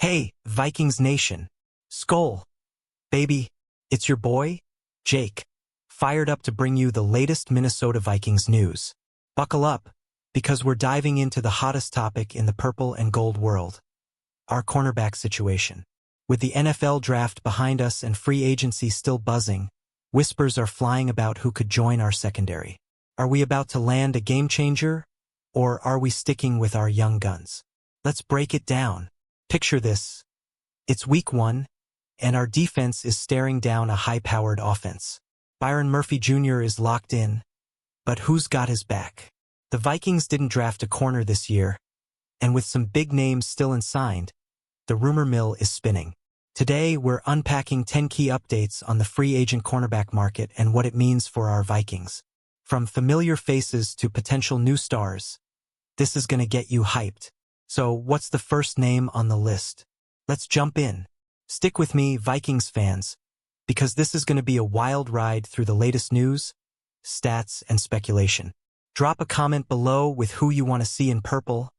Hey, Vikings Nation. Skol. Baby, it's your boy, Jake, fired up to bring you the latest Minnesota Vikings news. Buckle up, because we're diving into the hottest topic in the purple and gold world. Our cornerback situation. With the NFL draft behind us and free agency still buzzing, whispers are flying about who could join our secondary. Are we about to land a game changer, or are we sticking with our young guns? Let's break it down. Picture this. It's week 1, and our defense is staring down a high-powered offense. Byron Murphy Jr. is locked in, but who's got his back? The Vikings didn't draft a corner this year, and with some big names still unsigned, the rumor mill is spinning. Today, we're unpacking 10 key updates on the free agent cornerback market and what it means for our Vikings. From familiar faces to potential new stars, this is going to get you hyped. So, what's the first name on the list? Let's jump in. Stick with me, Vikings fans, because this is going to be a wild ride through the latest news, stats, and speculation. Drop a comment below with who you want to see in purple,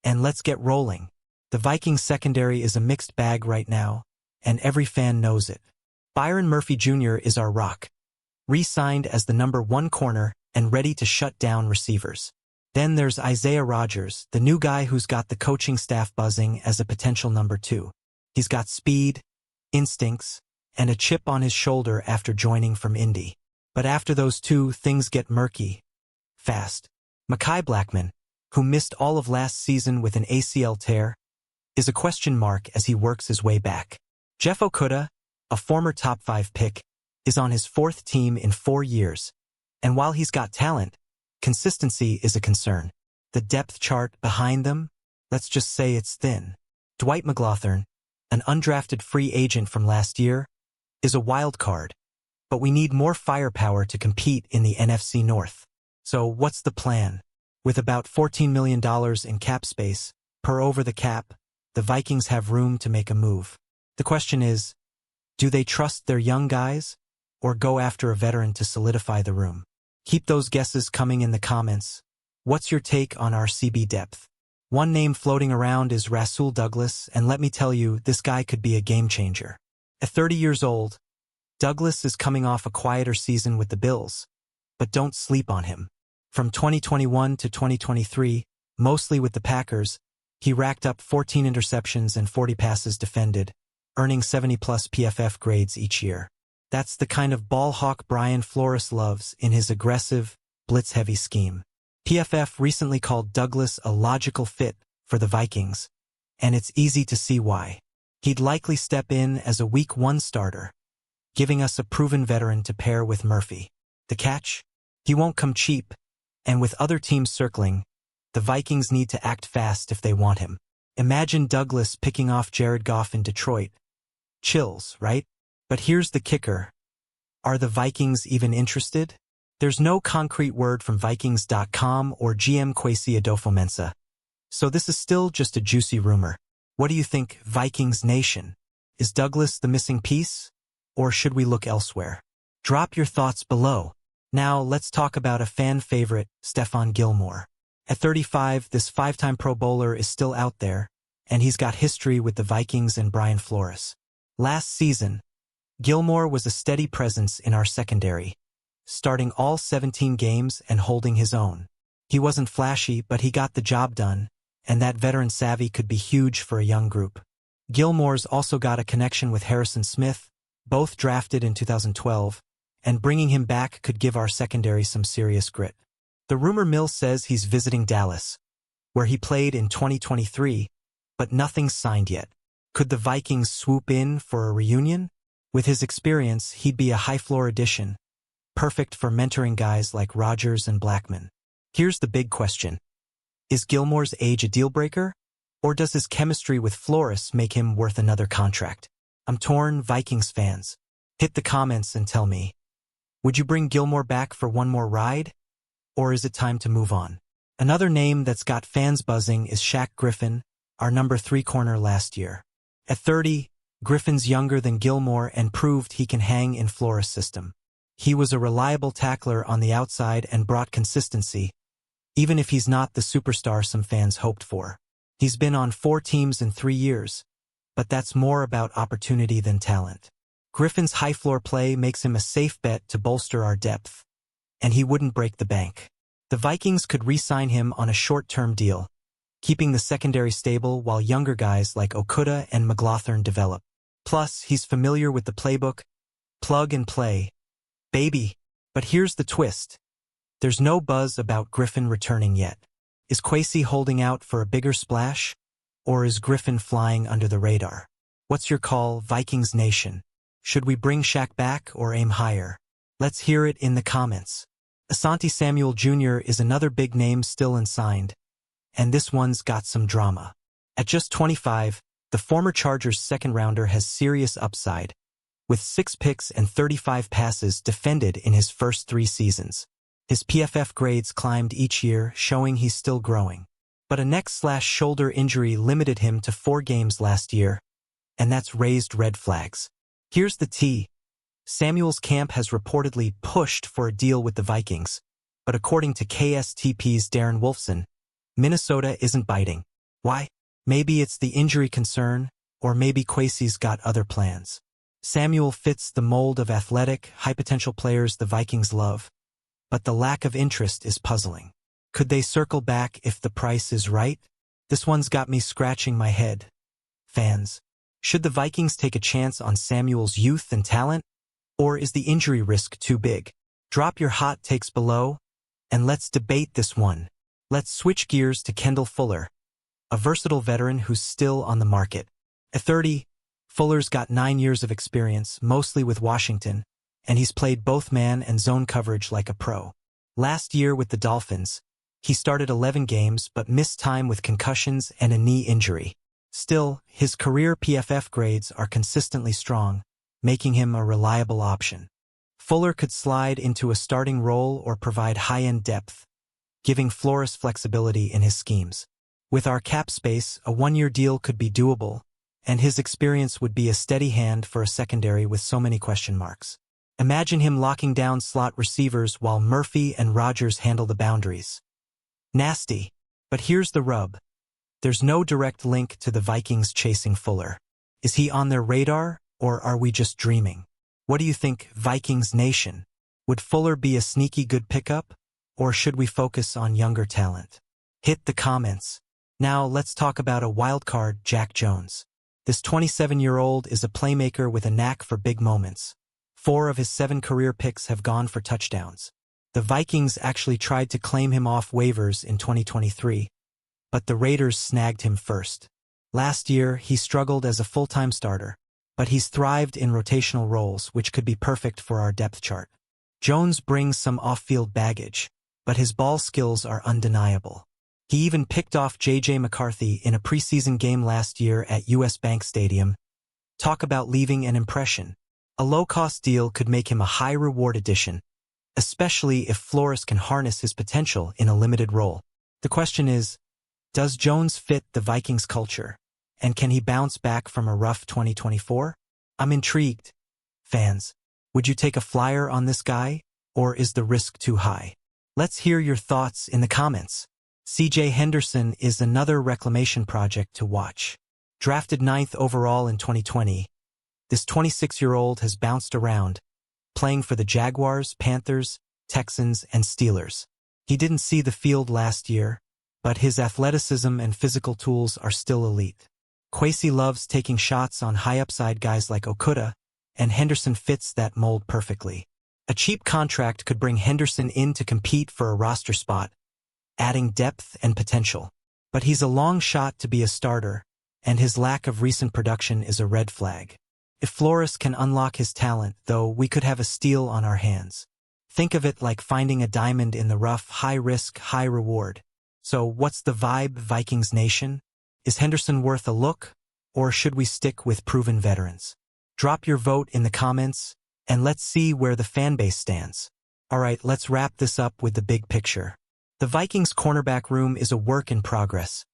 and let's get rolling. The Vikings secondary is a mixed bag right now, and every fan knows it. Byron Murphy Jr. is our rock, re-signed as the #1 corner and ready to shut down receivers. Then there's Isaiah Rodgers, the new guy who's got the coaching staff buzzing as a potential #2. He's got speed, instincts, and a chip on his shoulder after joining from Indy. But after those two, things get murky fast. Mekhi Blackmon, who missed all of last season with an ACL tear, is a question mark as he works his way back. Jeff Okudah, a former top 5 pick, is on his 4th team in 4 years, and while he's got talent, consistency is a concern. The depth chart behind them, let's just say it's thin. Dwight McGlothern, an undrafted free agent from last year, is a wild card, but we need more firepower to compete in the NFC North. So what's the plan? With about $14 million in cap space, per over the cap, the Vikings have room to make a move. The question is, do they trust their young guys, or go after a veteran to solidify the room? Keep those guesses coming in the comments. What's your take on our CB depth? One name floating around is Rasul Douglas, and let me tell you, this guy could be a game changer. At 30 years old, Douglas is coming off a quieter season with the Bills, but don't sleep on him. From 2021 to 2023, mostly with the Packers, he racked up 14 interceptions and 40 passes defended, earning 70-plus PFF grades each year. That's the kind of ball hawk Brian Flores loves in his aggressive, blitz-heavy scheme. PFF recently called Douglas a logical fit for the Vikings, and it's easy to see why. He'd likely step in as a Week 1 starter, giving us a proven veteran to pair with Murphy. The catch? He won't come cheap, and with other teams circling, the Vikings need to act fast if they want him. Imagine Douglas picking off Jared Goff in Detroit. Chills, right? But here's the kicker. Are the Vikings even interested? There's no concrete word from Vikings.com or GM Kwesi Adofo-Mensah, so this is still just a juicy rumor. What do you think, Vikings Nation? Is Douglas the missing piece, or should we look elsewhere? Drop your thoughts below. Now let's talk about a fan favorite, Stephon Gilmore. At 35, this 5-time Pro Bowler is still out there, and he's got history with the Vikings and Brian Flores. Last season, Gilmore was a steady presence in our secondary, starting all 17 games and holding his own. He wasn't flashy, but he got the job done, and that veteran savvy could be huge for a young group. Gilmore's also got a connection with Harrison Smith, both drafted in 2012, and bringing him back could give our secondary some serious grit. The rumor mill says he's visiting Dallas, where he played in 2023, but nothing's signed yet. Could the Vikings swoop in for a reunion? With his experience, he'd be a high-floor addition, perfect for mentoring guys like Rodgers and Blackmon. Here's the big question. Is Gilmore's age a deal-breaker, or does his chemistry with Flores make him worth another contract? I'm torn, Vikings fans. Hit the comments and tell me. Would you bring Gilmore back for one more ride, or is it time to move on? Another name that's got fans buzzing is Shaq Griffin, our #3 corner last year. At 30, Griffin's younger than Gilmore and proved he can hang in Flores' system. He was a reliable tackler on the outside and brought consistency, even if he's not the superstar some fans hoped for. He's been on 4 teams in 3 years, but that's more about opportunity than talent. Griffin's high-floor play makes him a safe bet to bolster our depth, and he wouldn't break the bank. The Vikings could re-sign him on a short-term deal, keeping the secondary stable while younger guys like Okudah and McLaughlin develop. Plus, he's familiar with the playbook, plug and play. Baby. But here's the twist. There's no buzz about Griffin returning yet. Is Kwesi holding out for a bigger splash? Or is Griffin flying under the radar? What's your call, Vikings Nation? Should we bring Shaq back or aim higher? Let's hear it in the comments. Asante Samuel Jr. is another big name still unsigned, and this one's got some drama. At just 25, the former Chargers second-rounder has serious upside, with 6 picks and 35 passes defended in his first 3 seasons. His PFF grades climbed each year, showing he's still growing. But a neck/shoulder injury limited him to 4 games last year, and that's raised red flags. Here's the tea. Samuel's camp has reportedly pushed for a deal with the Vikings, but according to KSTP's Darren Wolfson, Minnesota isn't biting. Why? Maybe it's the injury concern, or maybe Kwesi's got other plans. Samuel fits the mold of athletic, high-potential players the Vikings love, but the lack of interest is puzzling. Could they circle back if the price is right? This one's got me scratching my head. Fans, should the Vikings take a chance on Samuel's youth and talent, or is the injury risk too big? Drop your hot takes below, and let's debate this one. Let's switch gears to Kendall Fuller, a versatile veteran who's still on the market. At 30, Fuller's got 9 years of experience, mostly with Washington, and he's played both man and zone coverage like a pro. Last year with the Dolphins, he started 11 games but missed time with concussions and a knee injury. Still, his career PFF grades are consistently strong, making him a reliable option. Fuller could slide into a starting role or provide high-end depth, giving Flores flexibility in his schemes. With our cap space, a 1-year deal could be doable, and his experience would be a steady hand for a secondary with so many question marks. Imagine him locking down slot receivers while Murphy and Rodgers handle the boundaries. Nasty. But here's the rub. There's no direct link to the Vikings chasing Fuller. Is he on their radar, or are we just dreaming? What do you think, Vikings Nation? Would Fuller be a sneaky good pickup, or should we focus on younger talent? Hit the comments. Now let's talk about a wildcard, Jack Jones. This 27-year-old is a playmaker with a knack for big moments. 4 of his 7 career picks have gone for touchdowns. The Vikings actually tried to claim him off waivers in 2023, but the Raiders snagged him first. Last year, he struggled as a full-time starter, but he's thrived in rotational roles, which could be perfect for our depth chart. Jones brings some off-field baggage, but his ball skills are undeniable. He even picked off J.J. McCarthy in a preseason game last year at US Bank Stadium. Talk about leaving an impression. A low-cost deal could make him a high-reward addition, especially if Flores can harness his potential in a limited role. The question is, does Jones fit the Vikings culture, and can he bounce back from a rough 2024? I'm intrigued. Fans, would you take a flyer on this guy, or is the risk too high? Let's hear your thoughts in the comments. C.J. Henderson is another reclamation project to watch. Drafted 9th overall in 2020, this 26-year-old has bounced around, playing for the Jaguars, Panthers, Texans, and Steelers. He didn't see the field last year, but his athleticism and physical tools are still elite. Kwesi loves taking shots on high-upside guys like Okudah, and Henderson fits that mold perfectly. A cheap contract could bring Henderson in to compete for a roster spot, adding depth and potential. But he's a long shot to be a starter, and his lack of recent production is a red flag. If Flores can unlock his talent, though, we could have a steal on our hands. Think of it like finding a diamond in the rough, high risk, high reward. So what's the vibe, Vikings Nation? Is Henderson worth a look, or should we stick with proven veterans? Drop your vote in the comments, and let's see where the fanbase stands. Alright, let's wrap this up with the big picture. The Vikings cornerback room is a work in progress,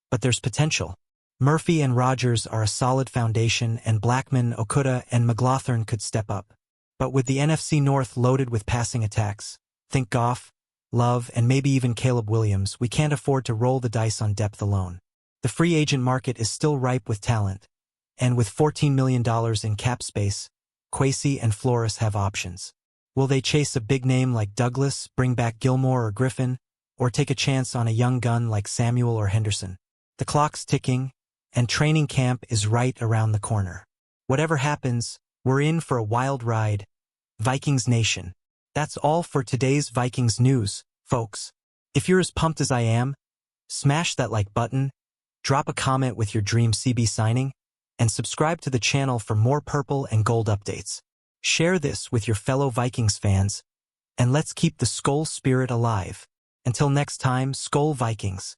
but there's potential. Murphy and Rodgers are a solid foundation, and Blackman, Okudah, and McLaughlin could step up. But with the NFC North loaded with passing attacks, think Goff, Love, and maybe even Caleb Williams, we can't afford to roll the dice on depth alone. The free agent market is still ripe with talent, And with $14 million in cap space, Kwesi and Flores have options. Will they chase a big name like Douglas, bring back Gilmore or Griffin, or take a chance on a young gun like Samuel or Henderson? The clock's ticking, and training camp is right around the corner. Whatever happens, we're in for a wild ride. Vikings Nation. That's all for today's Vikings news, folks. If you're as pumped as I am, smash that like button, drop a comment with your dream CB signing, and subscribe to the channel for more purple and gold updates. Share this with your fellow Vikings fans, and let's keep the Skol spirit alive. Until next time, Skol Vikings.